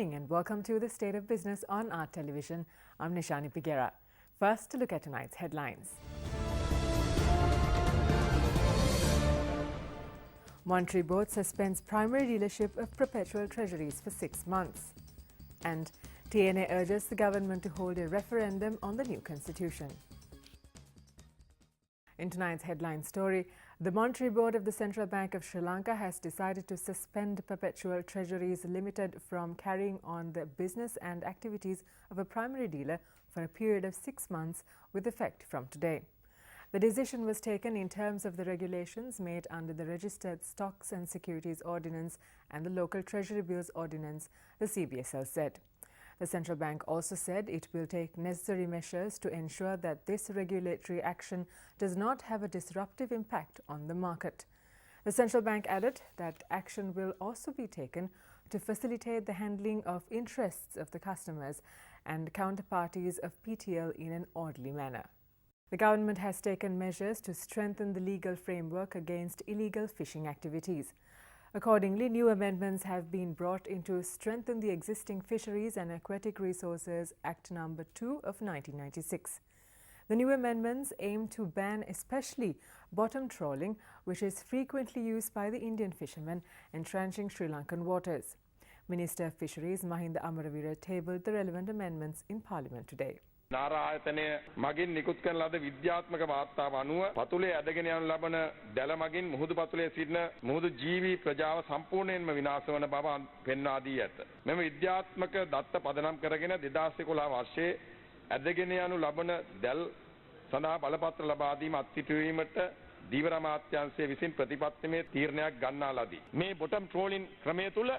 evening and welcome to the State of Business on Art Television. I'm Nishani Piguera. First, to look at tonight's headlines. Monetary Board suspends primary dealership of perpetual treasuries for 6 months. And TNA urges the government to hold a referendum on the new constitution. In tonight's headline story, the Monetary Board of the Central Bank of Sri Lanka has decided to suspend Perpetual Treasuries Limited from carrying on the business and activities of a primary dealer for a period of 6 months with effect from today. The decision was taken in terms of the regulations made under the Registered Stocks and Securities Ordinance and the Local Treasury Bills Ordinance, the CBSL said. The central bank also said it will take necessary measures to ensure that this regulatory action does not have a disruptive impact on the market. The central bank added that action will also be taken to facilitate the handling of interests of the customers and counterparties of PTL in an orderly manner. The government has taken measures to strengthen the legal framework against illegal fishing activities. Accordingly, new amendments have been brought in to strengthen the existing Fisheries and Aquatic Resources Act No. 2 of 1996. The new amendments aim to ban especially bottom trawling, which is frequently used by the Indian fishermen entrenching Sri Lankan waters. Minister of Fisheries Mahinda Amaravira tabled the relevant amendments in Parliament today. නාරායතනය මගින් නිකුත් කරන ලද විද්‍යාත්මක වාර්තාව අනුව පතුලේ ඇදගෙන යනු ලබන දැල මගින් මුහුදු පතුලේ සිටින මුහුදු ජීවි ප්‍රජාව සම්පූර්ණයෙන්ම විනාශ වන බව පෙන්වා දී ඇත. මෙම විද්‍යාත්මක දත්ත පදනම් කරගෙන 2011 වර්ෂයේ ඇදගෙන යනු ලබන දැල් සඳහා බලපත්‍ර ලබා දීම අත්හිටුවීමට දීවර අමාත්‍යාංශය විසින් ප්‍රතිපත්තිමය තීරණයක් ගන්නා ලදී. මේ බොටම් ට්‍රෝලින් ක්‍රමය තුල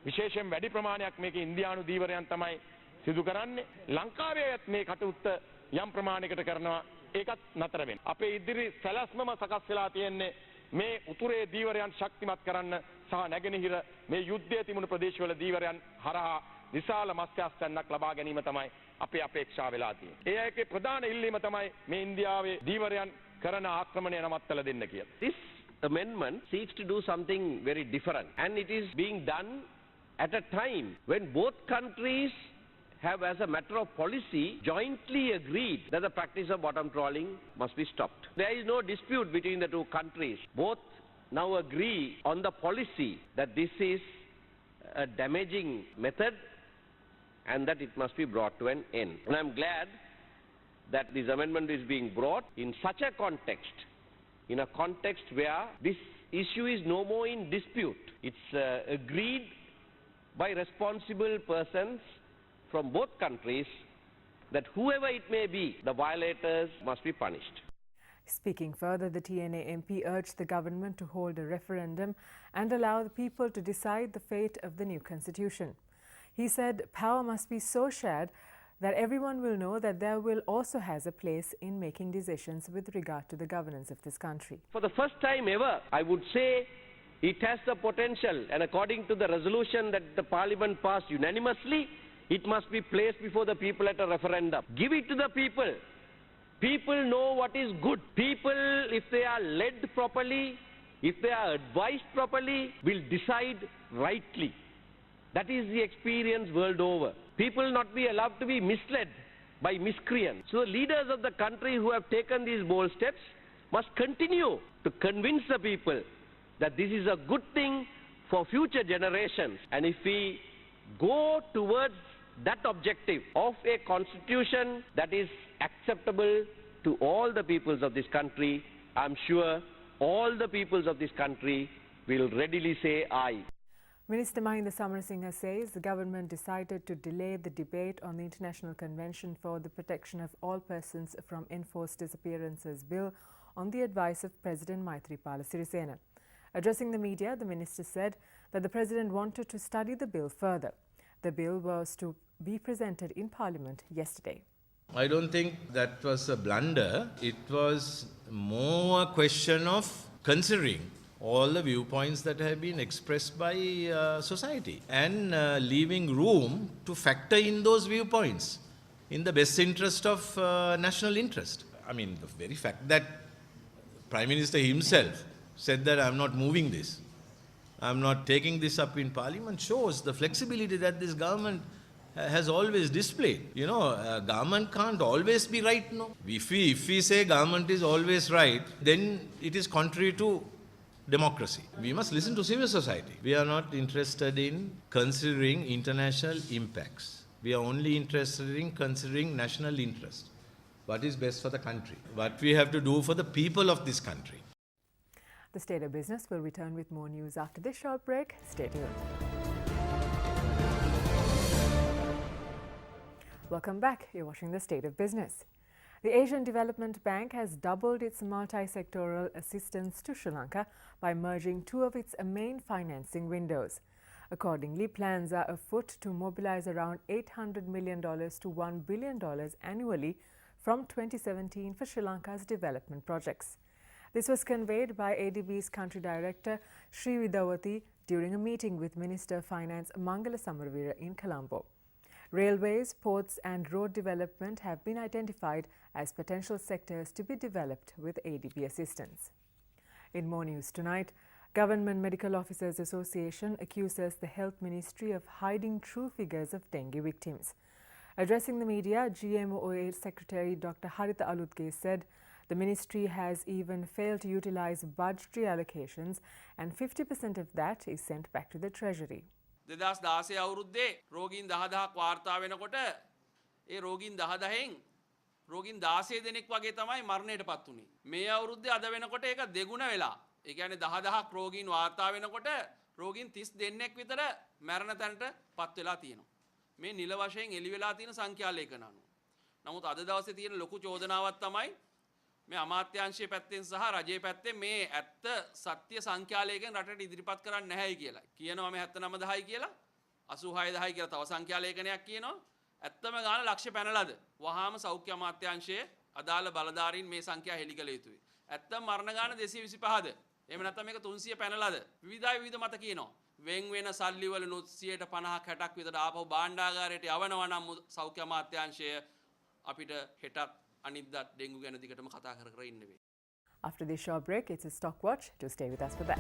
විශේෂයෙන් වැඩි ප්‍රමාණයක් මේක ඉන්දියානු දීවරයන් තමයි සිදු කරන්නේ. ලංකාවේත් මේ කටයුත්ත යම් ප්‍රමාණයකට කරනවා. ඒකත් නතර වෙන්න. අපේ ඉදිරි සැලැස්මම සකස් වෙලා තියෙන්නේ මේ උතුරේ දීවරයන් ශක්තිමත් කරන්න සහ නැගෙනහිර මේ යුද්ධයේ තිබුණු ප්‍රදේශවල දීවරයන් හරහා විශාල මත්ස්‍යස්තන්නක් ලබා ගැනීම තමයි අපේ අපේක්ෂා වෙලා තියෙන්නේ. ඒ අයගේ ප්‍රධාන ඉල්ලීම තමයි මේ ඉන්දියාවේ දීවරයන් කරන ආක්‍රමණය නවත්තලා දෙන්න කියලා. This amendment seeks to do something very different, and it is being done at a time when both countries have, as a matter of policy, jointly agreed that the practice of bottom trawling must be stopped. There is no dispute between the two countries. Both now agree on the policy that this is a damaging method and that it must be brought to an end. And I am glad that this amendment is being brought in such a context, in a context where this issue is no more in dispute. It's agreed by responsible persons from both countries that whoever it may be, the violators must be punished. Speaking further, the TNA MP urged the government to hold a referendum and allow the people to decide the fate of the new constitution. He said power must be so shared that everyone will know that there will also has a place in making decisions with regard to the governance of this country. For the first time ever, I would say it has the potential, and according to the resolution that the Parliament passed unanimously, it must be placed before the people at a referendum. Give it to the people. People know what is good. People, if they are led properly, if they are advised properly, will decide rightly. That is the experience world over. People will not be allowed to be misled by miscreants. So the leaders of the country who have taken these bold steps must continue to convince the people that this is a good thing for future generations. And if we go towards that objective of a constitution that is acceptable to all the peoples of this country, I'm sure all the peoples of this country will readily say aye. Minister Mahinda Samarasinghe says the government decided to delay the debate on the International Convention for the Protection of All Persons from Enforced Disappearances Bill on the advice of President Maithripala Sirisena. Addressing the media, the minister said that the president wanted to study the bill further. The bill was to be presented in Parliament yesterday. I don't think that was a blunder. It was more a question of considering all the viewpoints that have been expressed by society and leaving room to factor in those viewpoints in the best interest of national interest. I mean, the very fact that Prime Minister himself said that I'm not moving this I'm not taking this up in Parliament, shows the flexibility that this government has always displayed. You know, government can't always be right, no. If we say government is always right, then it is contrary to democracy. We must listen to civil society. We are not interested in considering international impacts. We are only interested in considering national interest. What is best for the country? What we have to do for the people of this country. The State of Business will return with more news after this short break. Stay tuned. Welcome back. You're watching The State of Business. The Asian Development Bank has doubled its multi-sectoral assistance to Sri Lanka by merging two of its main financing windows. Accordingly, plans are afoot to mobilize around $800 million to $1 billion annually from 2017 for Sri Lanka's development projects. This was conveyed by ADB's Country Director Sri Widawati during a meeting with Minister of Finance Mangala Samaraweera in Colombo. Railways, ports and road development have been identified as potential sectors to be developed with ADB assistance. In more news tonight, Government Medical Officers Association accuses the Health Ministry of hiding true figures of dengue victims. Addressing the media, GMOA Secretary Dr. Haritha Alutge said the ministry has even failed to utilize budgetary allocations and 50% of that is sent back to the Treasury. 2016 අවුරුද්දේ රෝගීන් 10000ක් වාර්තා වෙනකොට ඒ රෝගීන් 10000න් රෝගීන් 16 දෙනෙක් වගේ තමයි මරණයට පත් වුනේ. මේ අවුරුද්දේ අද වෙනකොට ඒක දෙගුණ වෙලා. ඒ කියන්නේ 10000ක් රෝගීන් වාර්තා වෙනකොට රෝගීන් 30 දෙනෙක් විතර මරණ තැනට පත් වෙලා තියෙනවා. මේ නිල වශයෙන් එළි වෙලා තියෙන සංඛ්‍යා ලේඛන අනුව. නමුත් අද දවසේ තියෙන ලොකු චෝදනාවක් තමයි මේ අමාත්‍යාංශයේ පැත්තෙන් සහ රජයේ පැත්තෙන් මේ ඇත්ත සත්‍ය සංඛ්‍යාලයකින් රටට ඉදිරිපත් කරන්න නැහැයි කියලා. කියනවා මේ 79000යි කියලා 86000යි කියලා තව සංඛ්‍යාලයකනයක් කියනවා. ඇත්තම ගාන ලක්ෂ පැනලාද? වහාම සෞඛ්‍ය අමාත්‍යාංශයේ අදාළ බලධාරීන් මේ සංඛ්‍යා හෙළි කළ යුතුයි. ඇත්තම මරණ ගාන 225ද? එහෙම නැත්නම් මේක 300 පැනලාද? විවිධ මත කියනවා. වෙන් වෙන සල්ලි වලුත් 150ක් 60ක් විතර ආපහු භාණ්ඩාගාරයට යවනවා නම් සෞඛ්‍ය අමාත්‍යාංශය අපිට හෙටත් අනිද්දාත් ඩෙන්ගු ගැන දිගටම කතා කර කර ඉන්න වෙයි. After this short break, it's a stock watch. To stay with us for that.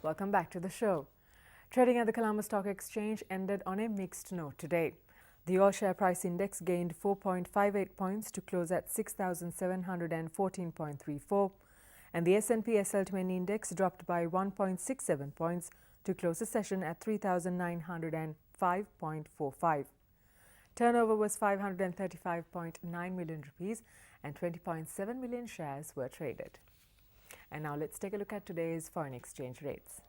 Welcome back to the show. Trading at the Colombo Stock Exchange ended on a mixed note today. The All Share Price Index gained 4.58 points to close at 6,714.34, and the S&P SL20 Index dropped by 1.67 points to close the session at 3,905.45. Turnover was 535.9 million rupees and 20.7 million shares were traded. And now let's take a look at today's foreign exchange rates.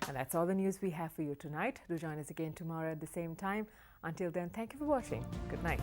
And that's all the news we have for you tonight. Do join us again tomorrow at the same time. Until then, thank you for watching. Good night.